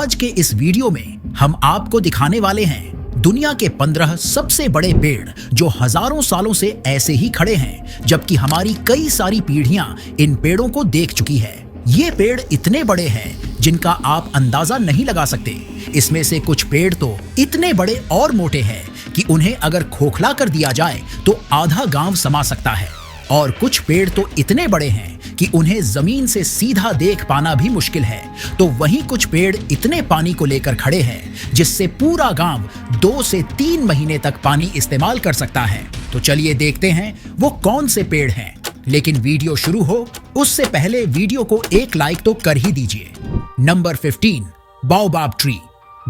आज के इस वीडियो में हम आपको दिखाने वाले हैं दुनिया के 15 सबसे बड़े पेड़ जो हजारों सालों से ऐसे ही खड़े हैं, जबकि हमारी कई सारी पीढ़ियां इन पेड़ों को देख चुकी है। ये पेड़ इतने बड़े हैं जिनका आप अंदाजा नहीं लगा सकते। इसमें से कुछ पेड़ तो इतने बड़े और मोटे हैं कि उन्हें अगर खोखला कर दिया जाए तो आधा गांव समा सकता है, और कुछ पेड़ तो इतने बड़े हैं कि उन्हें जमीन से सीधा देख पाना भी मुश्किल है। तो वहीं कुछ पेड़ इतने पानी को लेकर खड़े हैं जिससे पूरा गांव 2 से 3 महीने तक पानी इस्तेमाल कर सकता है। तो चलिए देखते हैं वो कौन से पेड़ हैं। लेकिन वीडियो शुरू हो उससे पहले वीडियो को एक लाइक तो कर ही दीजिए। Number 15, baobab tree.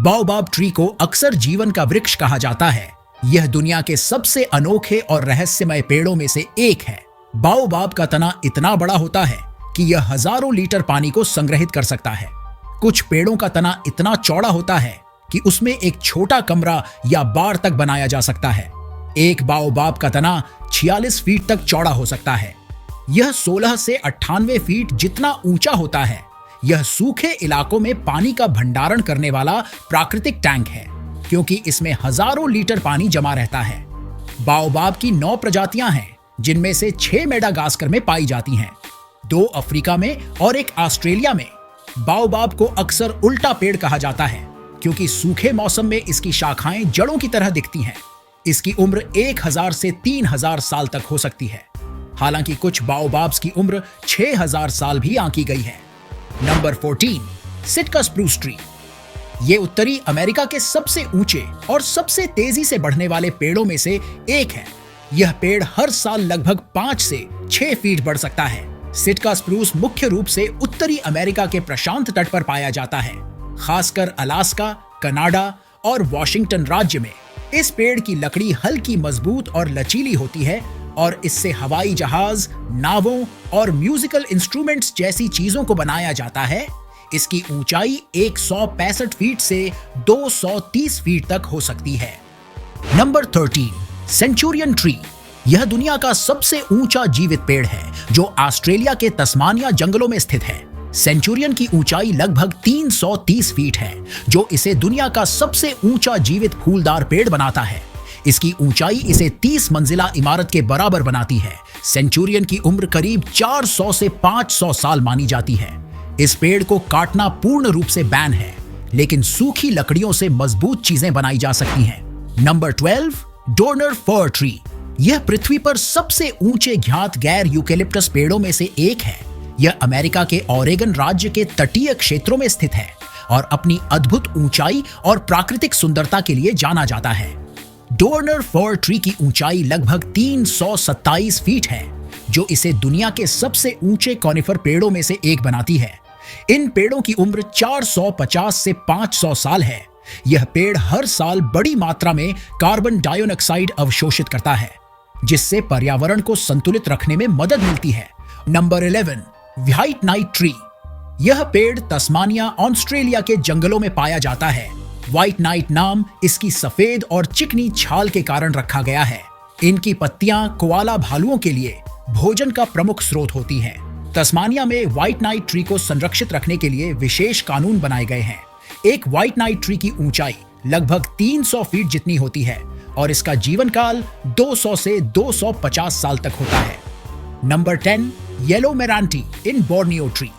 Baobab tree को अक्सर जीवन का वृक्ष कहा जाता है। यह दुनिया के सबसे अनोखे और रहस्यमय पेड़ों में से एक है। बाओबाब का तना इतना बड़ा होता है कि यह हजारों लीटर पानी को संग्रहित कर सकता है। कुछ पेड़ों का तना इतना चौड़ा होता है कि उसमें एक छोटा कमरा या बार तक बनाया जा सकता है। एक बाओबाब का तना 46 फीट तक चौड़ा हो सकता है। यह 16 से 98 फीट जितना ऊंचा होता है। यह सूखे इलाकों में पानी का भंडारण करने वाला प्राकृतिक टैंक है, क्योंकि इसमें हजारों लीटर पानी जमा रहता है। बाओबाब की 9 प्रजातियां हैं, जिनमें से 6 मेडागास्कर में पाई जाती हैं, 2 अफ्रीका में और 1 ऑस्ट्रेलिया में। बाओबाब को अक्सर उल्टा पेड़ कहा जाता है, क्योंकि सूखे मौसम में इसकी शाखाएं जड़ों की तरह दिखती हैं। इसकी उम्र 1000 से 3000 साल तक हो सकती है। हालांकि कुछ बाओबाब्स की उम्र 6000 साल भी आंकी गई है। Number 14, Sitka spruce tree. ये उत्तरी अमेरिका के सबसे ऊंचे और सबसे तेजी से बढ़ने वाले पेड़ों में से एक है। यह पेड़ हर साल लगभग 5 से 6 फीट बढ़ सकता है। सिटका स्प्रूस मुख्य रूप से उत्तरी अमेरिका के प्रशांत तट पर पाया जाता है, खासकर अलास्का, कनाडा और वॉशिंगटन राज्य में। इस पेड़ की लकड़ी हल्की, मजबूत और लचीली होती है, और इससे हवाई जहाज, नावों और म्यूजिकल इंस्ट्रूमेंट्स जैसी चीजों को बनाया जाता है। इसकी ऊंचाई 165 फीट से 230 फीट तक हो सकती है। Number 13, Centurion tree. यह दुनिया का सबसे ऊंचा जीवित पेड़ है, जो ऑस्ट्रेलिया के तस्मानिया जंगलों में स्थित है। सेंचुरियन की ऊंचाई लगभग 330 फीट है, जो इसे दुनिया का सबसे ऊंचा जीवित फूलदार पेड़ बनाता है। इसकी ऊंचाई इसे 30 मंजिला इमारत के बराबर बनाती है। सेंचुरियन की उम्र करीब 400 से 500 साल मानी जाती है। इस पेड़ को काटना पूर्ण रूप से बैन है, लेकिन सूखी लकड़ियों से मजबूत चीजें बनाई जा सकती हैं। Number 12, Dorner fir tree. यह पृथ्वी पर सबसे ऊंचे घात गैर यूकेलिप्टस पेड़ों में से एक है। यह अमेरिका के ओरेगन राज्य के तटीय क्षेत्रों में स्थित है और अपनी अद्भुत ऊंचाई और प्राकृतिक सुंदरता के लिए जाना जाता है। डोर्नर फर ट्री की ऊंचाई लगभग 327 फीट है, जो इसे दुनिया के सबसे ऊंचे कॉनिफर पेड़ों में से एक बनाती है। इन पेड़ों की उम्र 450 से 500 साल है। यह पेड़ हर साल बड़ी मात्रा में कार्बन डाइऑक्साइड अवशोषित करता है, जिससे पर्यावरण को संतुलित रखने में मदद मिलती है। Number 11, white night tree. यह पेड़ तस्मानिया, ऑस्ट्रेलिया के जंगलों में पाया जाता है। व्हाइट नाइट नाम इसकी सफेद और चिकनी छाल के कारण रखा गया है। इनकी पत्तियां कोआला भालुओं के लिए भोजन का प्रमुख स्रोत होती हैं। तस्मानिया में व्हाइट नाइट ट्री को संरक्षित रखने के लिए विशेष कानून बनाए गए हैं। एक व्हाइट नाइट ट्री की ऊंचाई लगभग 300 फीट जितनी होती है, और इसका जीवन काल 200 से 250 साल तक होता है। नंबर 10, येलो मेरांटी इन बोर्नियो ट्री।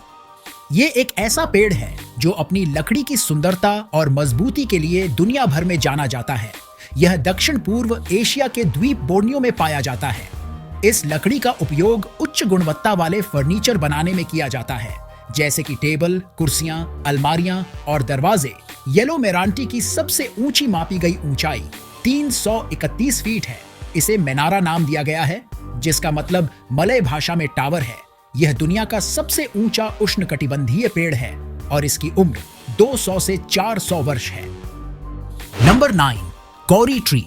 ये एक ऐसा पेड़ है जो अपनी लकड़ी की सुंदरता और मजबूती के लिए दुनिया भर में जाना जाता है। यह दक्षिण पूर्व एशिया के द्वीप बोर्नियो में पाया जाता है। इस लकड़ी का उपयोग उच्च गुणवत्ता वाले फर्नीचर बनाने में किया जाता है, जैसे कि टेबल, कुर्सियां, अलमारियां और दरवाजे। येलो मेरांटी की सबसे ऊंची मापी गई ऊंचाई 331 फीट है। इसे मेनारा नाम दिया गया है, जिसका मतलब मलय भाषा में टावर है। यह दुनिया का सबसे ऊंचा उष्णकटिबंधीय पेड़ है, और इसकी उम्र 200 से 400 वर्ष है। Number 9, Carry tree.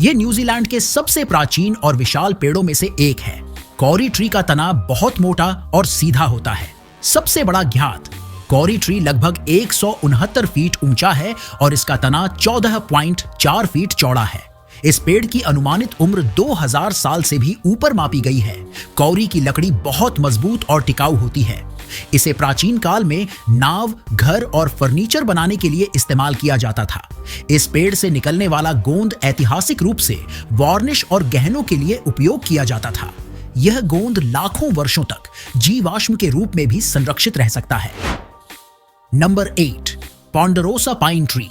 यह न्यूजीलैंड के सबसे प्राचीन और विशाल पेड़ों में से एक है। कॉरी ट्री का तना बहुत मोटा और सीधा होता है। सबसे बड़ा घात कॉरी ट्री लगभग 169 फीट ऊंचा है, और इसका तना 14.4 फीट चौड़ा है। इस पेड़ की अनुमानित उम्र 2000 साल से भी ऊपर मापी गई है। कौरी की लकड़ी बहुत मजबूत और टिकाऊ होती है। इसे प्राचीन काल में नाव, घर और फर्नीचर बनाने के लिए इस्तेमाल किया जाता था। इस पेड़ से निकलने वाला गोंद ऐतिहासिक रूप से वार्निश और गहनों के लिए उपयोग किया जाता था। यह गोंद लाखों वर्षों तक जीवाश्म के रूप में भी संरक्षित रह सकता है। Number 8, ponderosa pine tree.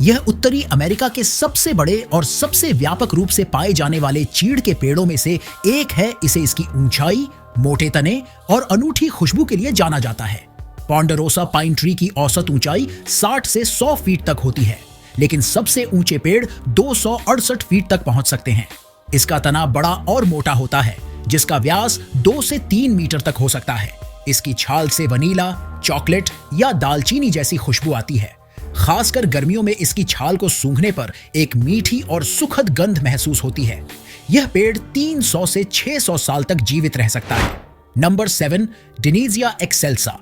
यह उत्तरी अमेरिका के सबसे बड़े और सबसे व्यापक रूप से पाए जाने वाले चीड़ के पेड़ों में से एक है। इसे इसकी ऊंचाई, मोटे तने और अनूठी खुशबू के लिए जाना जाता है। पोंडेरोसा पाइन ट्री की औसत ऊंचाई 60 से 100 फीट तक होती है, लेकिन सबसे ऊंचे पेड़ 268 फीट तक पहुंच सकते हैं। इसका तना बड़ा और मोटा होता है, जिसका व्यास 2 से 3 मीटर तक हो सकता है। इसकी छाल से वनीला, चॉकलेट या दालचीनी जैसी खुशबू आती है। खासकर गर्मियों में इसकी छाल को सूंघने पर एक मीठी और सुखद गंध महसूस होती है। यह पेड़ 300 से 600 साल तक जीवित रह सकता है। Number 7, डिनीजिया excelsa.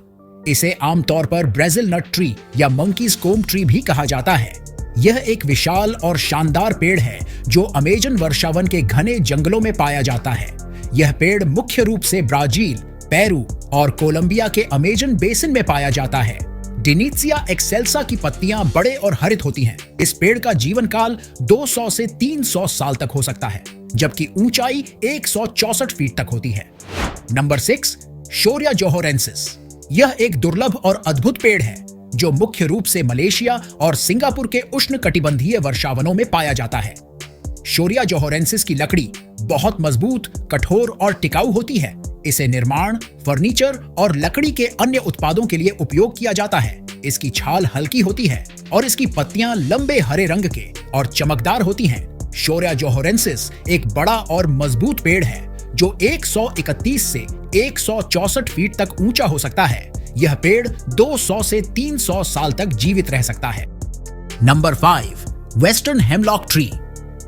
इसे आमतौर पर ब्राजील नट ट्री या मंकीज कोम्ब ट्री भी कहा जाता है। यह एक विशाल और शानदार पेड़ है जो अमेजन वर्षावन के घने जंगलों में पाया जाता है। यह पेड़ मुख्य रूप से ब्राजील, पेरू और कोलंबिया के अमेजन बेसिन में पाया जाता है। डिनीजिया एक्सेल्सा की पत्तियां बड़े और हरित होती हैं। इस पेड़ का जीवन काल 200 से 300 साल तक हो सकता है, जबकि ऊंचाई 164 फीट तक होती है। नंबर 6, शोरिया जोहोरेंसिस। यह एक दुर्लभ और अद्भुत पेड़ है जो मुख्य रूप से मलेशिया और सिंगापुर के उष्णकटिबंधीय वर्षावनों में पाया जाता है। शोरिया जोहोरेंसिस की लकड़ी बहुत मजबूत, कठोर और टिकाऊ होती है। इसे निर्माण, फर्नीचर और लकड़ी के अन्य उत्पादों के लिए उपयोग किया जाता है। इसकी छाल हल्की होती है और इसकी पत्तियां लंबे हरे रंग के और चमकदार होती हैं। शोरिया जोहोरेंसिस एक बड़ा और मजबूत पेड़ है जो 131 से 164 फीट तक ऊंचा हो सकता है। यह पेड़ 200 से 300 साल तक जीवित रह सकता है। Number 5, western hemlock tree.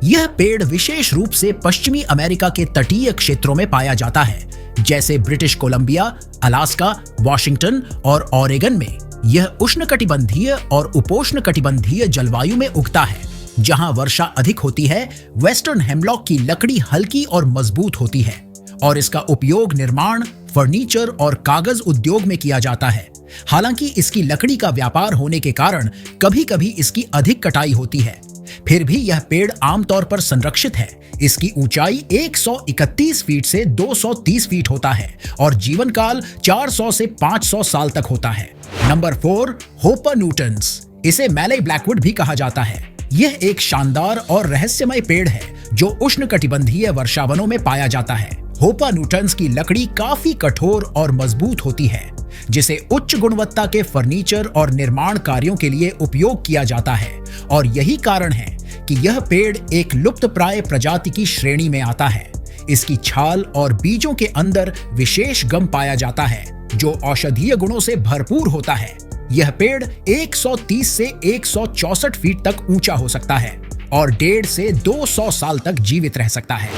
यह पेड़ विशेष रूप से पश्चिमी अमेरिका के तटीय क्षेत्रों में पाया जाता है, जैसे ब्रिटिश कोलंबिया, अलास्का, वॉशिंगटन और ओरेगन में। यह उष्णकटिबंधीय और उपोष्णकटिबंधीय जलवायु में उगता है, जहां वर्षा अधिक होती है। वेस्टर्न हेमलॉक की लकड़ी हल्की और मजबूत होती है और इसका उपयोग निर्माण, फर्नीचर और कागज उद्योग में किया जाता है। हालांकि इसकी लकड़ी का व्यापार होने के कारण कभी-कभी इसकी अधिक कटाई होती है, फिर भी यह पेड़ आमतौर पर संरक्षित है। इसकी ऊंचाई 131 फीट से 230 फीट होता है और जीवन काल 400 से 500 साल तक होता है। नंबर 4, होपानूटन्स। इसे मैले ब्लैकवुड भी कहा जाता है। यह एक शानदार और रहस्यमय पेड़ है जो उष्णकटिबंधीय वर्षावनों में पाया जाता है। होपानूटन्स की लकड़ी काफी कठोर और मजबूत होती है, जिसे उच्च गुणवत्ता के फर्नीचर और निर्माण कार्यों के लिए उपयोग किया जाता है और यही कारण है कि यह पेड़ एक लुप्तप्राय प्रजाति की श्रेणी में आता है। इसकी छाल और बीजों के अंदर विशेष गम पाया जाता है जो औषधीय गुणों से भरपूर होता है। यह पेड़ 130 से 164 फीट तक ऊंचा हो सकता है और 1.5 से 200 साल तक जीवित रह सकता है।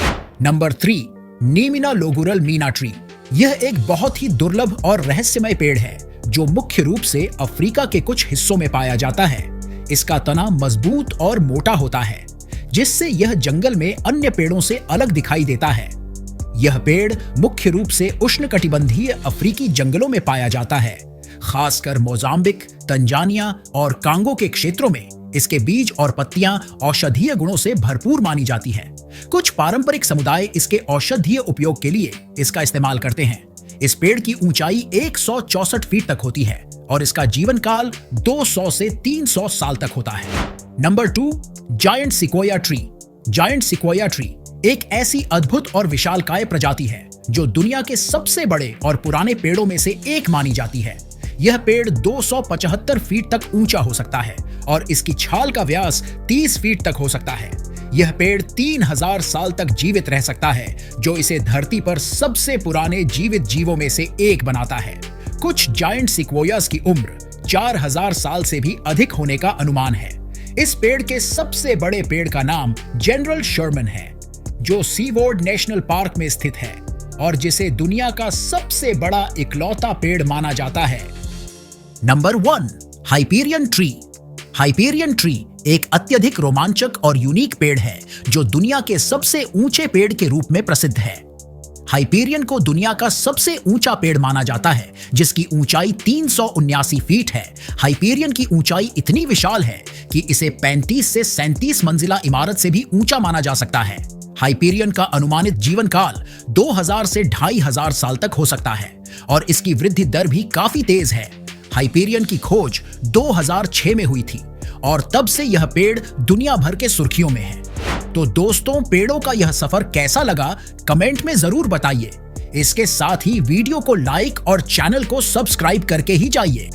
नंबर 3, नीमिना लोगुरल मीना ट्री। यह एक बहुत ही दुर्लभ और रहस्यमय पेड़ है जो मुख्य रूप से अफ्रीका के कुछ हिस्सों में पाया जाता है। इसका तना मजबूत और मोटा होता है, जिससे यह जंगल में अन्य पेड़ों से अलग दिखाई देता है। यह पेड़ मुख्य रूप से उष्णकटिबंधीय अफ्रीकी जंगलों में पाया जाता है, खासकर मोजाम्बिक, तंजानिया और कांगो के क्षेत्रों में। इसके बीज और पत्तियां औषधीय गुणों से भरपूर मानी जाती हैं। कुछ पारंपरिक समुदाय इसके औषधीय उपयोग के लिए इसका इस्तेमाल करते हैं। इस पेड़ की ऊंचाई 164 फीट तक होती है और इसका जीवन काल 200 से 300 साल तक होता है। Number 2, giant sequoia tree. Giant sequoia tree एक ऐसी अद्भुत और विशालकाय प्रजाति है जो दुनिया के सबसे बड़े और पुराने पेड़ों में से एक मानी जाती है। यह पेड़ 275 फीट तक ऊंचा हो सकता है और इसकी छाल का व्यास 30 फीट तक हो सकता है। यह पेड़ 3000 साल तक जीवित रह सकता है, जो इसे धरती पर सबसे पुराने जीवित जीवों में से एक बनाता है। कुछ जायंट सिक्वोयास की उम्र 4000 साल से भी अधिक होने का अनुमान है। इस पेड़ के सबसे बड़े पेड़ का नाम जनरल शर्मन है, जो सीवोर्ड नेशनल पार्क में स्थित है और जिसे दुनिया का सबसे बड़ा इकलौता पेड़ माना जाता है। Number 1, Hyperion tree. Hyperion tree एक अत्यधिक रोमांचक और यूनिक पेड़ है जो दुनिया के सबसे ऊंचे पेड़ के रूप में प्रसिद्ध है। हाइपेरियन को दुनिया का सबसे ऊंचा पेड़ माना जाता है, जिसकी ऊंचाई 379 फीट है। हाइपेरियन की ऊंचाई इतनी विशाल है कि इसे 35 से 37 मंजिला इमारत से भी ऊंचा माना जा सकता है। हाइपेरियन का अनुमानित जीवन काल 2000 से 2500 साल तक हो सकता है और इसकी वृद्धि दर भी काफी तेज है। हाइपेरियन की खोज 2006 में हुई थी और तब से यह पेड़ दुनिया भर के सुर्खियों में है। तो दोस्तों, पेड़ों का यह सफर कैसा लगा कमेंट में जरूर बताइए। इसके साथ ही वीडियो को लाइक और चैनल को सब्सक्राइब करके ही जाइए।